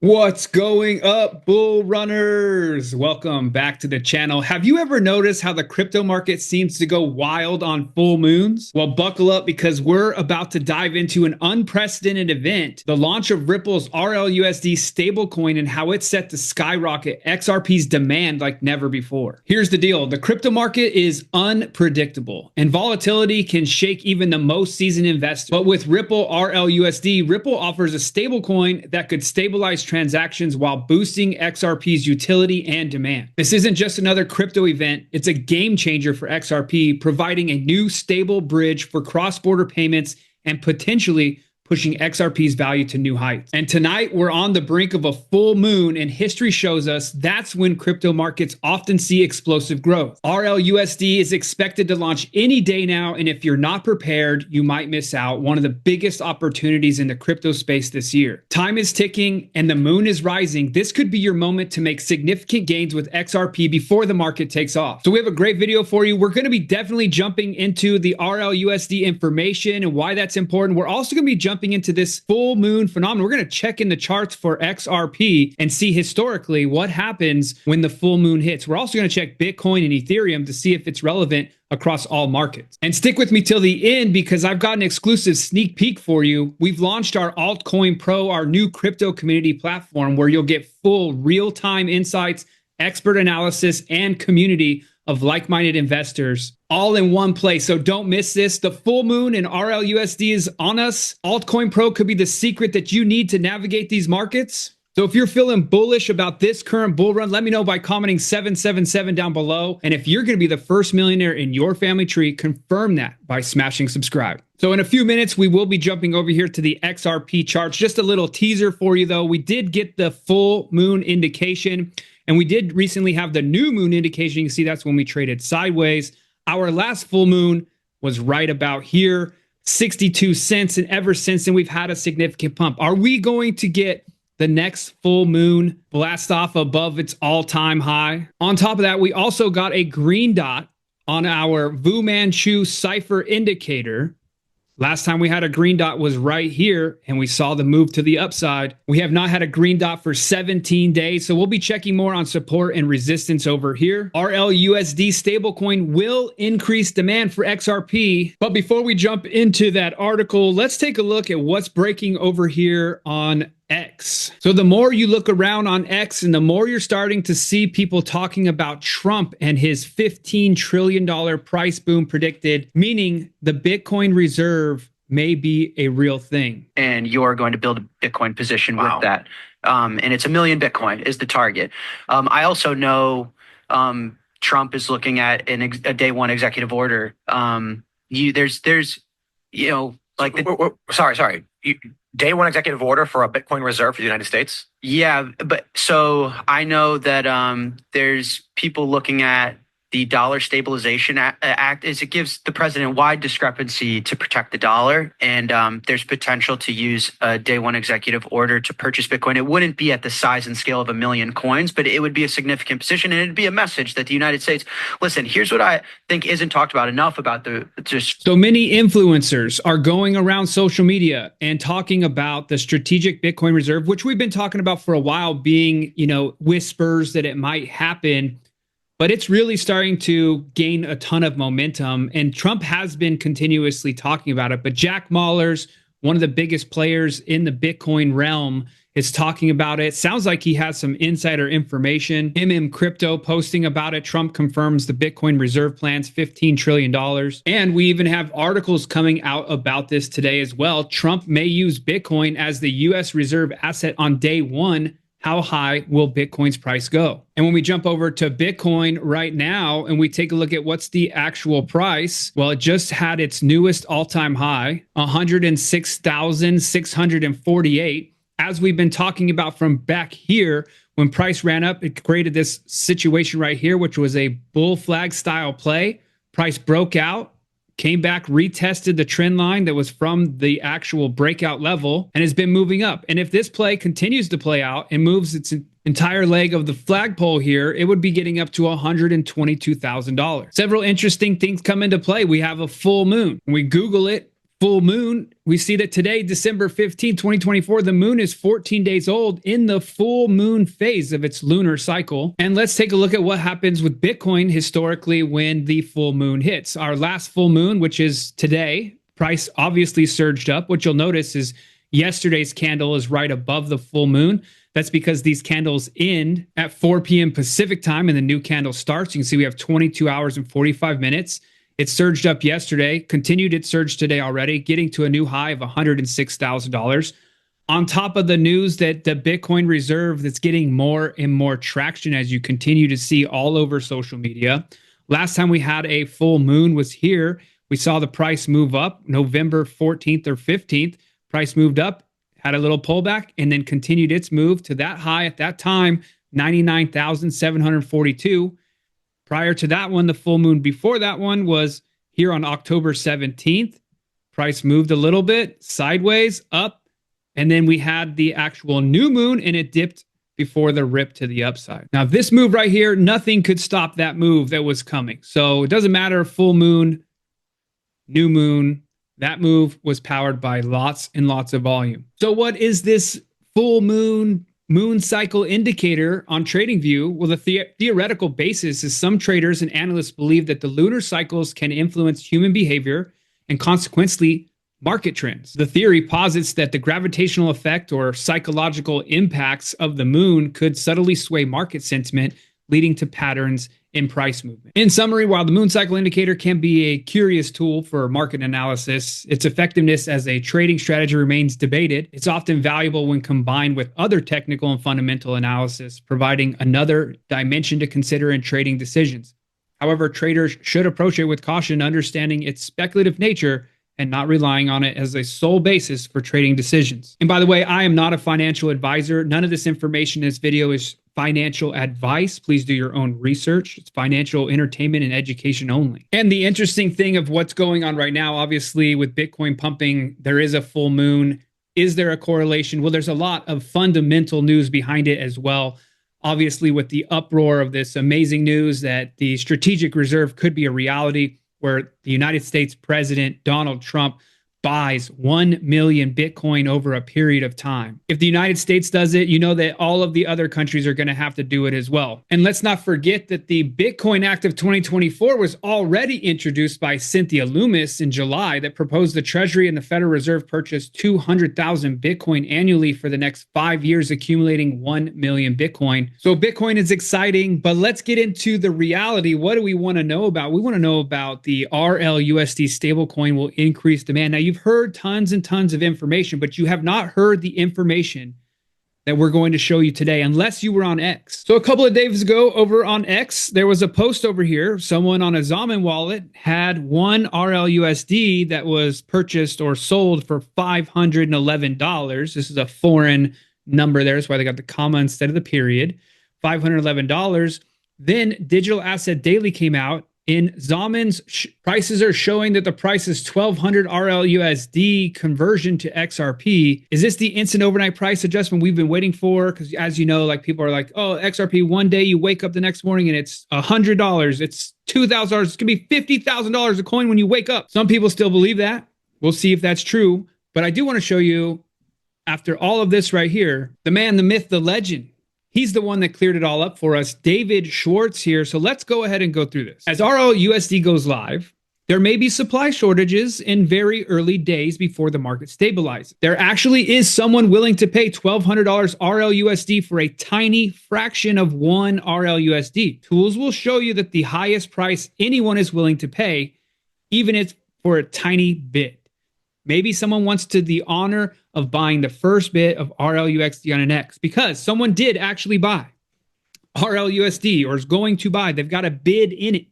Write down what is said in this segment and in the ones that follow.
What's going up, bull runners? Welcome back to the channel. Have you ever noticed how the crypto market seems to go wild on full moons? Well, buckle up because we're about to dive into an unprecedented event, the launch of Ripple's RLUSD stablecoin and how it's set to skyrocket XRP's demand like never before. Here's the deal. The crypto market is unpredictable and volatility can shake even the most seasoned investor. But with Ripple RLUSD, Ripple offers a stablecoin that could stabilize transactions while boosting XRP's utility and demand. This isn't just another crypto event, it's a game changer for XRP, providing a new stable bridge for cross-border payments and potentially pushing XRP's value to new heights. And tonight, we're on the brink of a full moon, and history shows us that's when crypto markets often see explosive growth. RLUSD is expected to launch any day now, and if you're not prepared, you might miss out one of the biggest opportunities in the crypto space this year. Time is ticking, and the moon is rising. This could be your moment to make significant gains with XRP before the market takes off. So we have a great video for you. We're going to be definitely jumping into the RLUSD information and why that's important. We're also going to be jumping into this full moon phenomenon. We're going to check in the charts for XRP and see historically what happens when the full moon hits. We're also going to check Bitcoin and Ethereum to see if it's relevant across all markets. And stick with me till the end because I've got an exclusive sneak peek for you. We've launched our Altcoin Pro, our new crypto community platform where you'll get full real-time insights, expert analysis, and community of like-minded investors all in one place. So don't miss this. The full moon and RLUSD is on us. Altcoin Pro could be the secret that you need to navigate these markets. So if you're feeling bullish about this current bull run, let me know by commenting 777 down below. And if you're going to be the first millionaire in your family tree, confirm that by smashing subscribe. So in a few minutes, we will be jumping over here to the XRP charts. Just a little teaser for you though. We did get the full moon indication. And we did recently have the new moon indication. You can see that's when we traded sideways. Our last full moon was right about here, 62 cents. And ever since then, we've had a significant pump. Are we going to get the next full moon blast off above its all-time high? On top of that, we also got a green dot on our Fu Manchu cipher indicator. Last time we had a green dot was right here, and we saw the move to the upside. We have not had a green dot for 17 days, so we'll be checking more on support and resistance over here. RLUSD stablecoin will increase demand for XRP. But before we jump into that article, let's take a look at what's breaking over here on X. So the more you look around on X and the more you're starting to see people talking about Trump and his $15 trillion price boom predicted, meaning the Bitcoin reserve may be a real thing. And you're going to build a Bitcoin position with that. And it's 1 million Bitcoin is the target. I also know Trump is looking at a day one executive order. Sorry. Day one executive order for a Bitcoin reserve for the United States? Yeah, but so I know that there's people looking at the Dollar Stabilization Act is it gives the president wide discrepancy to protect the dollar. And there's potential to use a day one executive order to purchase Bitcoin. It wouldn't be at the size and scale of 1 million coins, but it would be a significant position. And it'd be a message that the United States, listen, here's what I think isn't talked about enough about So many influencers are going around social media and talking about the strategic Bitcoin reserve, which we've been talking about for a while, being, whispers that it might happen. But it's really starting to gain a ton of momentum. And Trump has been continuously talking about it. But Jack Mallers, one of the biggest players in the Bitcoin realm, is talking about it. Sounds like he has some insider information. Crypto posting about it. Trump confirms the Bitcoin reserve plans, $15 trillion. And we even have articles coming out about this today as well. Trump may use Bitcoin as the U.S. reserve asset on day one. How high will Bitcoin's price go? And when we jump over to Bitcoin right now and we take a look at what's the actual price, well, it just had its newest all-time high, 106,648. As we've been talking about from back here, when price ran up, it created this situation right here, which was a bull flag style play. Price broke out, came back, retested the trend line that was from the actual breakout level and has been moving up. And if this play continues to play out and moves its entire leg of the flagpole here, it would be getting up to $122,000. Several interesting things come into play. We have a full moon. When we Google it, full moon, we see that today, December 15, 2024, the moon is 14 days old in the full moon phase of its lunar cycle. And let's take a look at what happens with Bitcoin historically when the full moon hits. Our last full moon, which is today, price obviously surged up. What you'll notice is yesterday's candle is right above the full moon. That's because these candles end at 4 p.m. Pacific time and the new candle starts. You can see we have 22 hours and 45 minutes. It surged up yesterday, continued its surge today already, getting to a new high of $106,000. On top of the news that the Bitcoin reserve that's getting more and more traction as you continue to see all over social media. Last time we had a full moon was here. We saw the price move up November 14th or 15th. Price moved up, had a little pullback, and then continued its move to that high at that time, 99,742. Prior to that one, the full moon before that one was here on October 17th. Price moved a little bit sideways up, and then we had the actual new moon and it dipped before the rip to the upside. Now, this move right here, nothing could stop that move that was coming. So it doesn't matter full moon, new moon, that move was powered by lots and lots of volume. So what is this full moon cycle indicator on TradingView? Well, the theoretical basis is some traders and analysts believe that the lunar cycles can influence human behavior and consequently market trends. The theory posits that the gravitational effect or psychological impacts of the moon could subtly sway market sentiment, leading to patterns in price movement. In summary, while the moon cycle indicator can be a curious tool for market analysis, its effectiveness as a trading strategy remains debated. It's often valuable when combined with other technical and fundamental analysis, providing another dimension to consider in trading decisions. However, traders should approach it with caution, understanding its speculative nature and not relying on it as a sole basis for trading decisions. And by the way, I am not a financial advisor. None of this information in this video is financial advice. Please do your own research. It's financial entertainment and education only. And the interesting thing of what's going on right now, obviously with Bitcoin pumping, there is a full moon. Is there a correlation? Well, there's a lot of fundamental news behind it as well. Obviously, with the uproar of this amazing news that the strategic reserve could be a reality, where the United States President Donald Trump buys 1 million Bitcoin over a period of time. If the United States does it, you know that all of the other countries are going to have to do it as well. And let's not forget that the Bitcoin Act of 2024 was already introduced by Cynthia Lummis in July that proposed the Treasury and the Federal Reserve purchase 200,000 Bitcoin annually for the next 5 years, accumulating 1 million Bitcoin. So Bitcoin is exciting, but let's get into the reality. What do we want to know about? We want to know about the RLUSD stablecoin will increase demand. Now, you've heard tons and tons of information, but you have not heard the information that we're going to show you today, unless you were on X. So a couple of days ago over on X, there was a post over here. Someone on a Zaman wallet had one RLUSD that was purchased or sold for $511. This is a foreign number there. That's why they got the comma instead of the period. $511. Then Digital Asset Daily came out. In Zaman's prices are showing that the price is 1,200 RLUSD conversion to XRP. Is this the instant overnight price adjustment we've been waiting for? Because as you know, like people are like, oh, XRP, one day you wake up the next morning and it's $100. It's $2,000. It's going to be $50,000 a coin when you wake up. Some people still believe that. We'll see if that's true. But I do want to show you, after all of this right here, the man, the myth, the legend. He's the one that cleared it all up for us, David Schwartz here. So let's go ahead and go through this. As RLUSD goes live, there may be supply shortages in very early days before the market stabilizes. There actually is someone willing to pay $1,200 RLUSD for a tiny fraction of one RLUSD. Tools will show you that the highest price anyone is willing to pay, even if for a tiny bit. Maybe someone wants to the honor of buying the first bit of RLUSD on an X because someone did actually buy RLUSD or is going to buy. They've got a bid in it,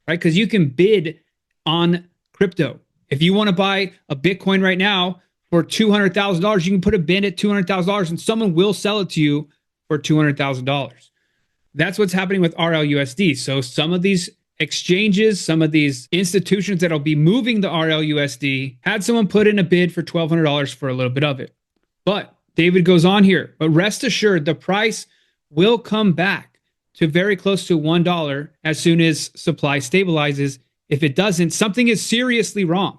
right? Because you can bid on crypto. If you want to buy a Bitcoin right now for $200,000, you can put a bid at $200,000 and someone will sell it to you for $200,000. That's what's happening with RLUSD. So some of these exchanges, some of these institutions that'll be moving the RLUSD had someone put in a bid for $1,200 for a little bit of it. But David goes on here, but rest assured the price will come back to very close to $1 as soon as supply stabilizes. If it doesn't, something is seriously wrong.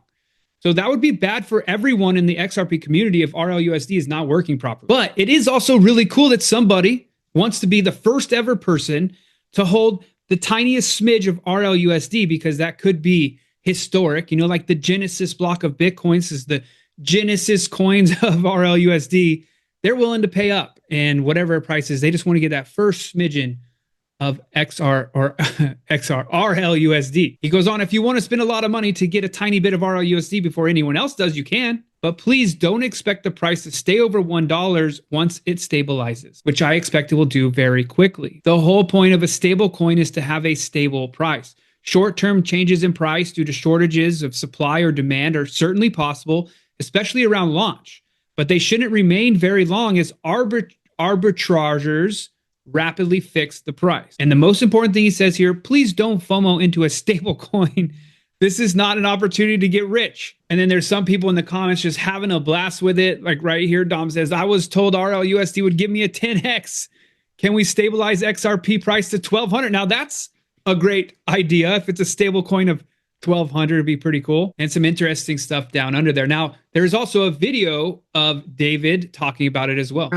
So that would be bad for everyone in the XRP community if RLUSD is not working properly. But it is also really cool that somebody wants to be the first ever person to hold the tiniest smidge of RLUSD, because that could be historic. You know, like the Genesis block of Bitcoins is the Genesis coins of RLUSD. They're willing to pay up, and whatever price is, they just want to get that first smidgen of RLUSD. He goes on, if you want to spend a lot of money to get a tiny bit of RLUSD before anyone else does, you can. But please don't expect the price to stay over $1 once it stabilizes, which I expect it will do very quickly. The whole point of a stable coin is to have a stable price. Short-term changes in price due to shortages of supply or demand are certainly possible, especially around launch. But they shouldn't remain very long as arbitrageurs rapidly fix the price. And the most important thing he says here, please don't FOMO into a stable coin. This is not an opportunity to get rich. And then there's some people in the comments just having a blast with it. Like right here, Dom says, I was told RLUSD would give me a 10x. Can we stabilize XRP price to 1200? Now that's a great idea. If it's a stable coin of 1200, it'd be pretty cool. And some interesting stuff down under there. Now, there's also a video of David talking about it as well.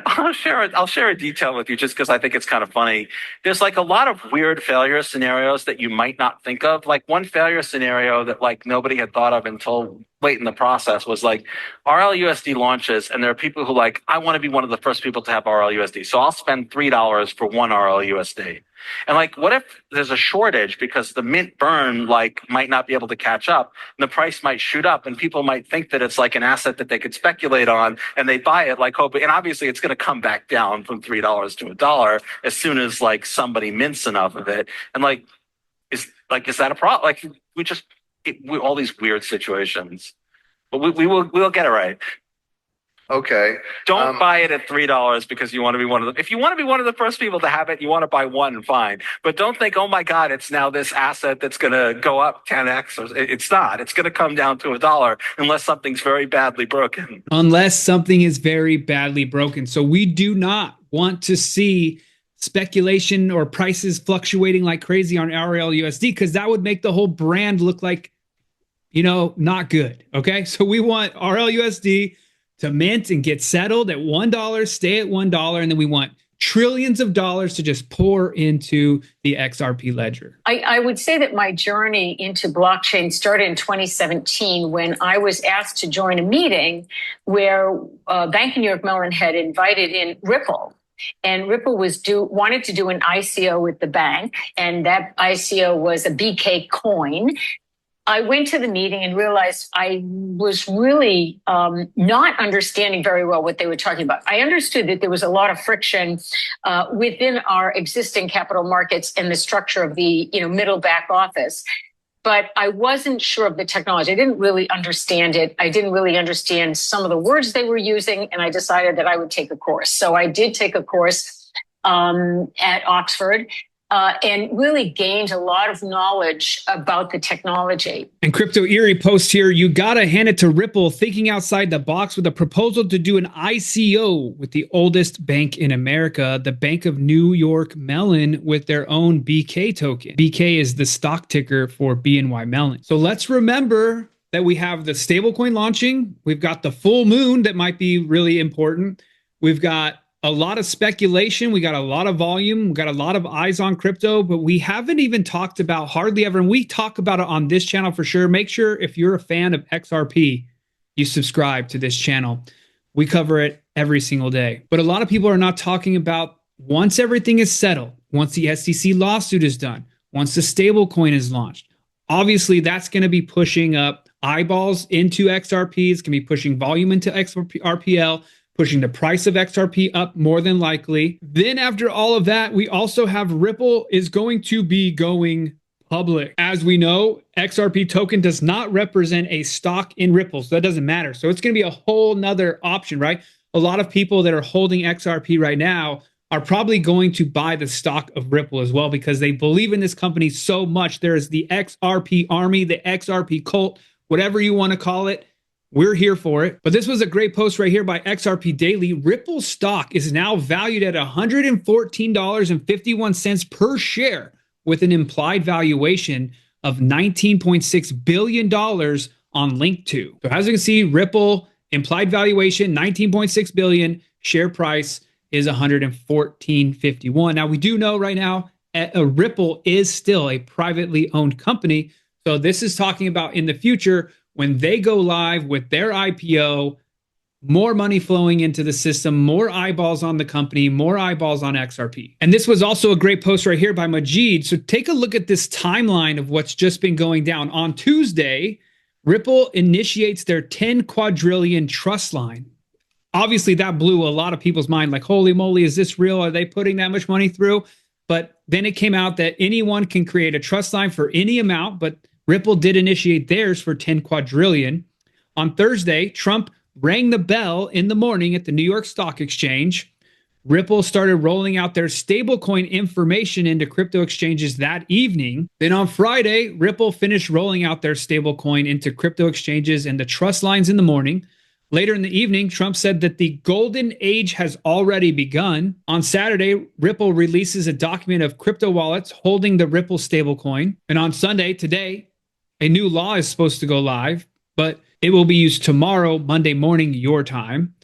I'll share a detail with you just because I think it's kind of funny. There's like a lot of weird failure scenarios that you might not think of. Like one failure scenario that like nobody had thought of until late in the process was like RLUSD launches, and there are people who like, I want to be one of the first people to have RLUSD. So I'll spend $3 for one RLUSD. And like, what if there's a shortage because the mint burn like might not be able to catch up, and the price might shoot up, and people might think that it's like an asset that they could speculate on, and they buy it like hoping, and obviously it's going to come back down from $3 to $1 as soon as like somebody mints enough of it. And like, is that a problem? Like all these weird situations, but we'll get it right. Okay. Don't buy it at $3 because you want to be one of the. If you want to be one of the first people to have it, you want to buy one, fine. But don't think, oh my God, it's now this asset that's going to go up 10x. It's not. It's going to come down to $1 unless something's very badly broken. Unless something is very badly broken. So we do not want to see speculation or prices fluctuating like crazy on RLUSD, because that would make the whole brand look like, you know, not good. Okay. So we want RLUSD to mint and get settled at $1, stay at $1, and then we want trillions of dollars to just pour into the XRP ledger. I would say that my journey into blockchain started in 2017 when I was asked to join a meeting where Bank of New York Mellon had invited in Ripple. And Ripple wanted to do an ICO with the bank, and that ICO was a BK coin. I went to the meeting and realized I was really not understanding very well what they were talking about. I understood that there was a lot of friction within our existing capital markets and the structure of the middle back office, but I wasn't sure of the technology. I didn't really understand it. I didn't really understand some of the words they were using, and I decided that I would take a course. So I did take a course at Oxford. And really gained a lot of knowledge about the technology. And Crypto Eerie posts here, you gotta hand it to Ripple, thinking outside the box with a proposal to do an ICO with the oldest bank in America, the Bank of New York Mellon, with their own BK token. BK is the stock ticker for BNY Mellon. So let's remember that we have the stablecoin launching. We've got the full moon that might be really important. We've got a lot of speculation. We got a lot of volume. We got a lot of eyes on crypto, but we haven't even talked about hardly ever. And we talk about it on this channel for sure. Make sure if you're a fan of XRP, you subscribe to this channel. We cover it every single day. But a lot of people are not talking about once everything is settled, once the SEC lawsuit is done, once the stablecoin is launched. Obviously, that's going to be pushing up eyeballs into XRP. It's going to be pushing volume into RPL, pushing the price of XRP up more than likely. Then after all of that, we also have Ripple is going to be going public. As we know, XRP token does not represent a stock in Ripple, so that doesn't matter. So it's going to be a whole nother option, right? A lot of people that are holding XRP right now are probably going to buy the stock of Ripple as well because they believe in this company so much. There's the XRP army, the XRP cult, whatever you want to call it. We're here for it. But this was a great post right here by XRP Daily. Ripple stock is now valued at $114.51 per share with an implied valuation of $19.6 billion on Link2. So as you can see, Ripple implied valuation, $19.6 billion, share price is $114.51. Now we do know right now, Ripple is still a privately owned company. So this is talking about in the future, when they go live with their IPO, more money flowing into the system, more eyeballs on the company, more eyeballs on XRP. And this was also a great post right here by Majid. So take a look at this timeline of what's just been going down. On Tuesday, Ripple initiates their 10 quadrillion trust line. Obviously, that blew a lot of people's mind, like, holy moly, is this real? Are they putting that much money through? But then it came out that anyone can create a trust line for any amount, but Ripple did initiate theirs for 10 quadrillion. On Thursday, Trump rang the bell in the morning at the New York Stock Exchange. Ripple started rolling out their stablecoin information into crypto exchanges that evening. Then on Friday, Ripple finished rolling out their stablecoin into crypto exchanges and the trust lines in the morning. Later in the evening, Trump said that the golden age has already begun. On Saturday, Ripple releases a document of crypto wallets holding the Ripple stablecoin. And on Sunday, today, a new law is supposed to go live, but it will be used tomorrow, Monday morning, your time.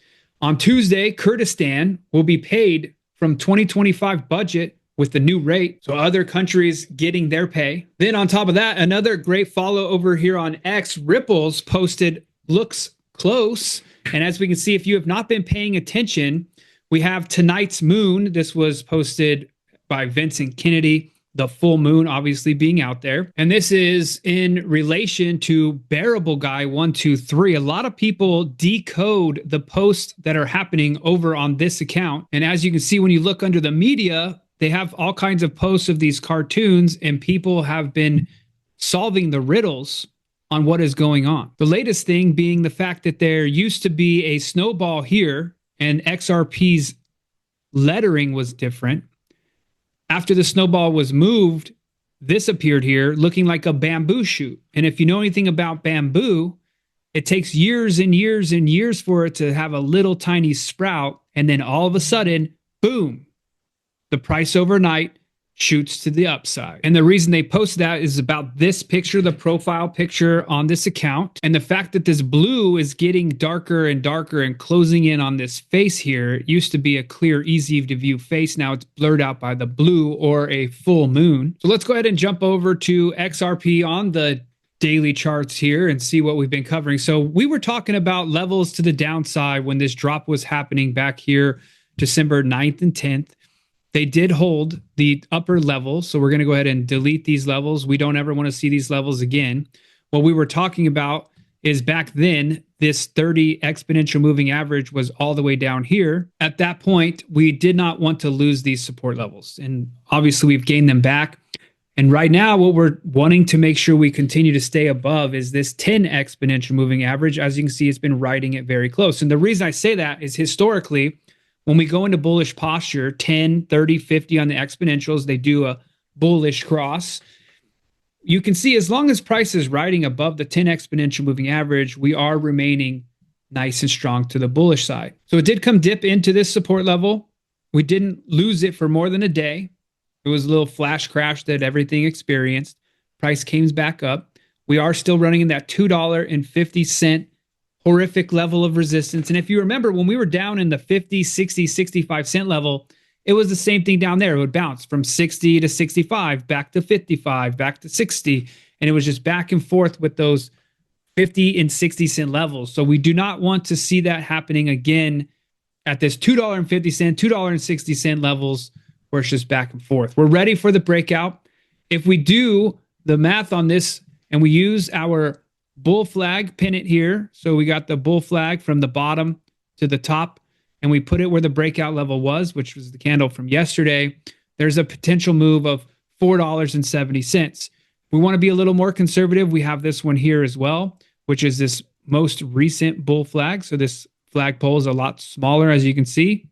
On Tuesday, Kurdistan will be paid from 2025 budget with the new rate. So other countries getting their pay. Then on top of that, another great follow over here on X, Ripple's posted looks close. And as we can see, if you have not been paying attention, we have tonight's moon. This was posted by Vincent Kennedy, the full moon obviously being out there. And this is in relation to Bearable Guy 123. A lot of people decode the posts that are happening over on this account. And as you can see, when you look under the media, they have all kinds of posts of these cartoons, and people have been solving the riddles on what is going on. The latest thing being the fact that there used to be a snowball here and XRP's lettering was different. After the snowball was moved, this appeared here looking like a bamboo shoot. And if you know anything about bamboo, it takes years and years and years for it to have a little tiny sprout. And then all of a sudden, boom, the price overnight shoots to the upside. And the reason they posted that is about this picture, the profile picture on this account. And the fact that this blue is getting darker and darker and closing in on this face here. It used to be a clear, easy to view face. Now it's blurred out by the blue or a full moon. So let's go ahead and jump over to XRP on the daily charts here and see what we've been covering. So we were talking about levels to the downside when this drop was happening back here, December 9th and 10th. They did hold the upper level, so we're going to go ahead and delete these levels. We don't ever want to see these levels again. What we were talking about is back then, this 30 exponential moving average was all the way down here. At that point, we did not want to lose these support levels, and obviously we've gained them back. And right now, what we're wanting to make sure we continue to stay above is this 10 exponential moving average. As you can see, it's been riding it very close. And the reason I say that is historically, when we go into bullish posture, 10, 30, 50 on the exponentials, they do a bullish cross. You can see as long as price is riding above the 10 exponential moving average, we are remaining nice and strong to the bullish side. So it did come dip into this support level. We didn't lose it for more than a day. It was a little flash crash that everything experienced. Price came back up. We are still running in that $2.50 horrific level of resistance. And if you remember, when we were down in the 50, 60, 65 cent level, it was the same thing down there. It would bounce from 60 to 65, back to 55, back to 60. And it was just back and forth with those 50 and 60 cent levels. So we do not want to see that happening again at this $2.50, $2.60 levels where it's just back and forth. We're ready for the breakout. If we do the math on this and we use our bull flag, pin it here. So we got the bull flag from the bottom to the top, and we put it where the breakout level was, which was the candle from yesterday. There's a potential move of $4.70. We want to be a little more conservative. We have this one here as well, which is this most recent bull flag. So this flagpole is a lot smaller, as you can see.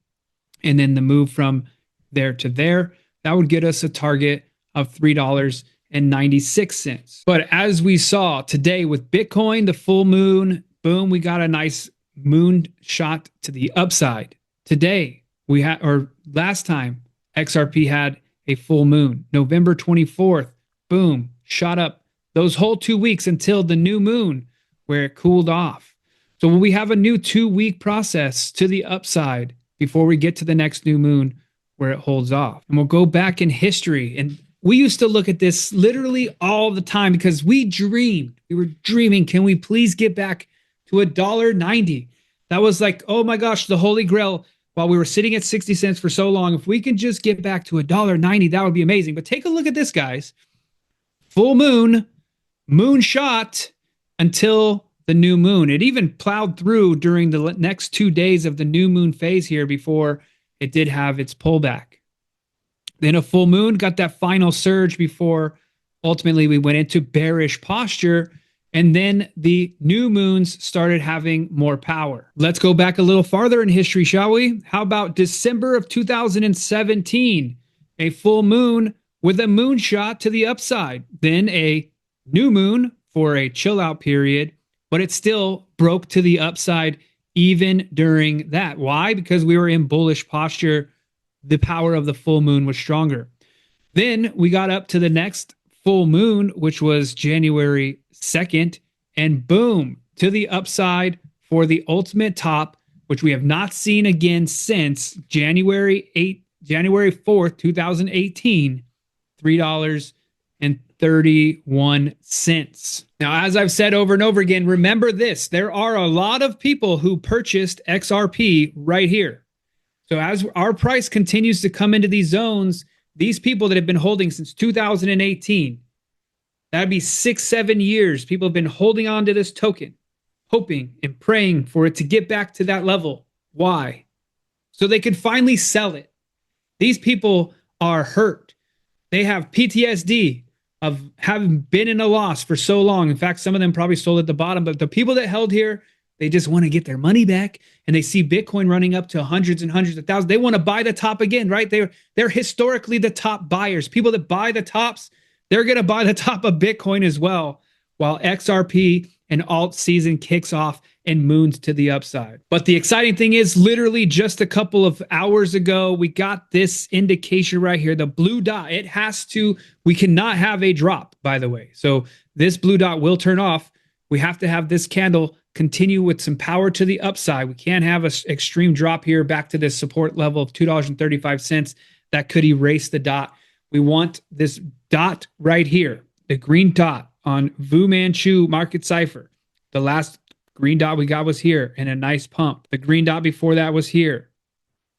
And then the move from there to there, that would get us a target of $3.96. But as we saw today with Bitcoin, the full moon, boom, we got a nice moon shot to the upside. Today, last time, XRP had a full moon. November 24th, boom, shot up those whole 2 weeks until the new moon where it cooled off. So when we have a new 2-week process to the upside before we get to the next new moon where it holds off. And we'll go back in history. And we used to look at this literally all the time because we were dreaming, can we please get back to $1.90? That was like, oh my gosh, the holy grail. While we were sitting at 60 cents for so long, if we can just get back to $1.90, that would be amazing. But take a look at this, guys. Full moon, moonshot until the new moon. It even plowed through during the next 2 days of the new moon phase here before it did have its pullback. Then a full moon, got that final surge before ultimately we went into bearish posture. And then the new moons started having more power. Let's go back a little farther in history, shall we? How about December of 2017? A full moon with a moonshot to the upside. Then a new moon for a chill out period, but it still broke to the upside even during that. Why? Because we were in bullish posture. The power of the full moon was stronger. Then we got up to the next full moon, which was January 2nd, and boom, to the upside for the ultimate top, which we have not seen again since January 4th, 2018, $3.31. Now, as I've said over and over again, remember this, there are a lot of people who purchased XRP right here. So as our price continues to come into these zones, these people that have been holding since 2018, that'd be 6-7 years. People have been holding on to this token, hoping and praying for it to get back to that level. Why? So they could finally sell it. These people are hurt. They have PTSD of having been in a loss for so long. In fact, some of them probably sold at the bottom, but the people that held here, they just want to get their money back, and they see Bitcoin running up to hundreds and hundreds of thousands. They want to buy the top again, right? They're historically the top buyers. People that buy the tops, they're going to buy the top of Bitcoin as well, while XRP and alt season kicks off and moons to the upside. But the exciting thing is, literally just a couple of hours ago, we got this indication right here, the blue dot. We cannot have a drop, by the way. So this blue dot will turn off. We have to have this candle continue with some power to the upside. We can't have an extreme drop here back to this support level of $2.35. That could erase the dot. We want this dot right here, the green dot on Fu Manchu market cipher. The last green dot we got was here and a nice pump. The green dot before that was here.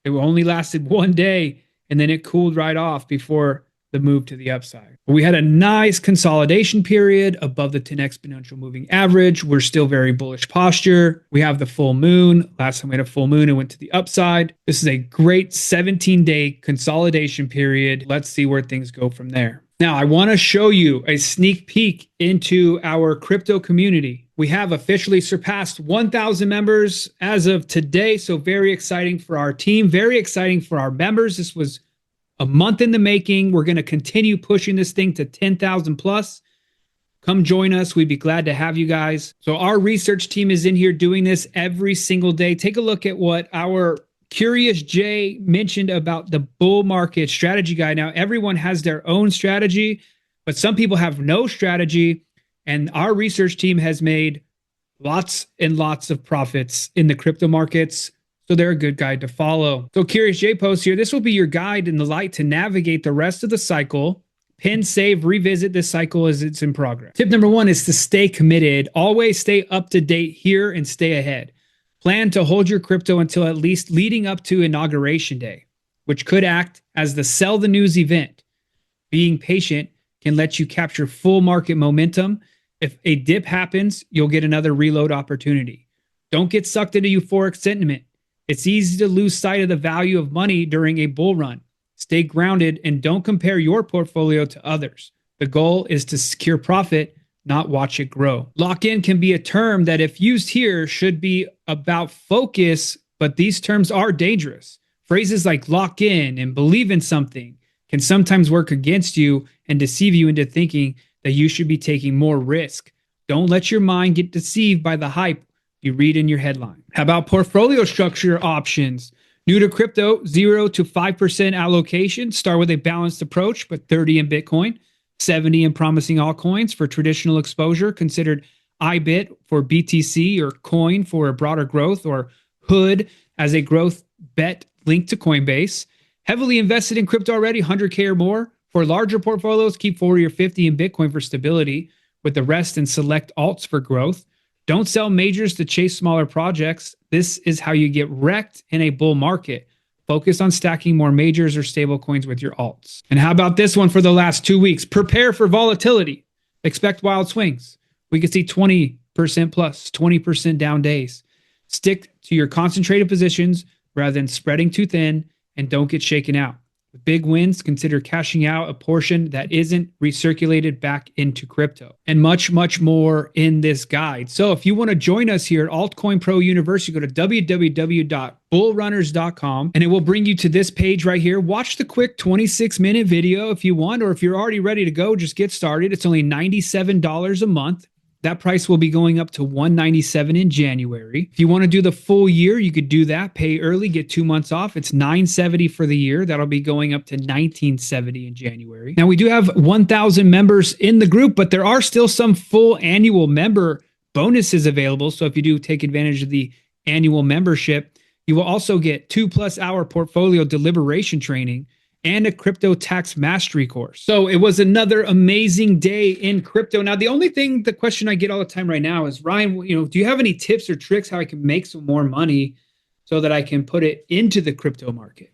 It only lasted 1 day and then it cooled right off before the move to the upside. We had a nice consolidation period above the 10 exponential moving average. We're still very bullish posture. We have the full moon. Last time we had a full moon, it went to the upside. This is a great 17-day consolidation period. Let's see where things go from there. Now, I want to show you a sneak peek into our crypto community. We have officially surpassed 1,000 members as of today. So very exciting for our team, very exciting for our members. This was a month in the making. We're going to continue pushing this thing to 10,000 plus. Come join us. We'd be glad to have you guys. So our research team is in here doing this every single day. Take a look at what our Curious Jay mentioned about the bull market strategy guide. Now, everyone has their own strategy, but some people have no strategy. And our research team has made lots and lots of profits in the crypto markets. So they're a good guide to follow. So Curious J posts here. This will be your guide in the light to navigate the rest of the cycle. Pin, save, revisit this cycle as it's in progress. Tip number 1 is to stay committed. Always stay up to date here and stay ahead. Plan to hold your crypto until at least leading up to Inauguration Day, which could act as the sell the news event. Being patient can let you capture full market momentum. If a dip happens, you'll get another reload opportunity. Don't get sucked into euphoric sentiment. It's easy to lose sight of the value of money during a bull run. Stay grounded and don't compare your portfolio to others. The goal is to secure profit, not watch it grow. Lock-in can be a term that, if used here, should be about focus, but these terms are dangerous. Phrases like lock in and believe in something can sometimes work against you and deceive you into thinking that you should be taking more risk. Don't let your mind get deceived by the hype you read in your headline. How about portfolio structure options? New to crypto, 0 to 5% allocation. Start with a balanced approach, but 30 in Bitcoin, 70 in promising altcoins for traditional exposure, considered IBIT for BTC or coin for a broader growth, or HOOD as a growth bet linked to Coinbase. Heavily invested in crypto already, 100K or more. For larger portfolios, keep 40 or 50 in Bitcoin for stability, with the rest in select alts for growth. Don't sell majors to chase smaller projects. This is how you get wrecked in a bull market. Focus on stacking more majors or stable coins with your alts. And how about this one for the last 2 weeks? Prepare for volatility. Expect wild swings. We could see 20% plus, 20% down days. Stick to your concentrated positions rather than spreading too thin, and don't get shaken out. With big wins, consider cashing out a portion that isn't recirculated back into crypto, and much, much more in this guide. So if you want to join us here at Altcoin Pro University, go to www.bullrunners.com and it will bring you to this page right here. Watch the quick 26-minute video if you want, or if you're already ready to go, just get started. It's only $97 a month. That price will be going up to $197 in January. If you want to do the full year, you could do that. Pay early, get 2 months off. It's $970 for the year. That'll be going up to $1970 in January. Now, we do have 1,000 members in the group, but there are still some full annual member bonuses available. So if you do take advantage of the annual membership, you will also get 2+ hour portfolio deliberation training and a crypto tax mastery course. So it was another amazing day in crypto. Now, the question I get all the time right now is, Ryan, do you have any tips or tricks how I can make some more money so that I can put it into the crypto market?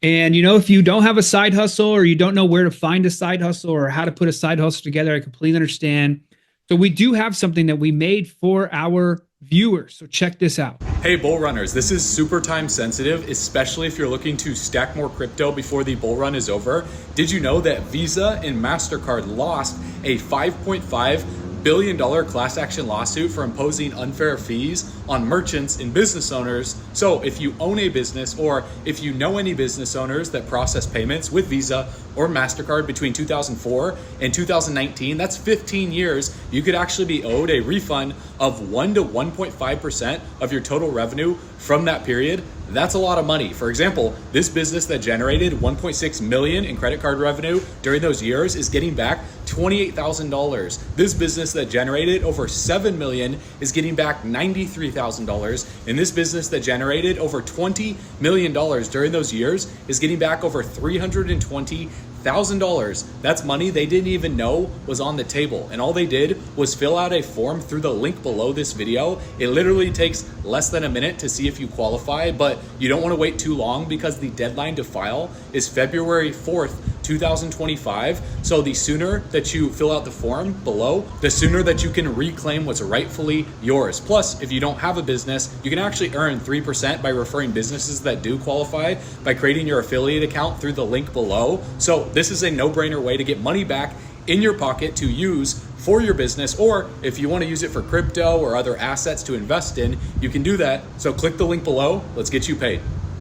And, if you don't have a side hustle, or you don't know where to find a side hustle or how to put a side hustle together, I completely understand. So we do have something that we made for our viewers. So check this out. Hey bull runners, this is super time sensitive, especially if you're looking to stack more crypto before the bull run is over. Did you know that Visa and Mastercard lost a $5.5 billion class action lawsuit for imposing unfair fees on merchants and business owners? So if you own a business, or if you know any business owners that process payments with Visa or Mastercard between 2004 and 2019, that's 15 years, you could actually be owed a refund of 1 to 1.5% of your total revenue from that period. That's a lot of money. For example, this business that generated 1.6 million in credit card revenue during those years is getting back $28,000. This business that generated over 7 million is getting back $93,000. And this business that generated over $20 million during those years is getting back over $320,000. That's money they didn't even know was on the table. And all they did was fill out a form through the link below this video. It literally takes less than a minute to see if you qualify, but you don't want to wait too long because the deadline to file is February 4th, 2025. So the sooner that you fill out the form below, the sooner that you can reclaim what's rightfully yours. Plus, if you don't have a business, you can actually earn 3% by referring businesses that do qualify by creating your affiliate account through the link below. So this is a no-brainer way to get money back in your pocket to use for your business, or if you want to use it for crypto or other assets to invest in, you can do that. So click the link below. Let's get you paid.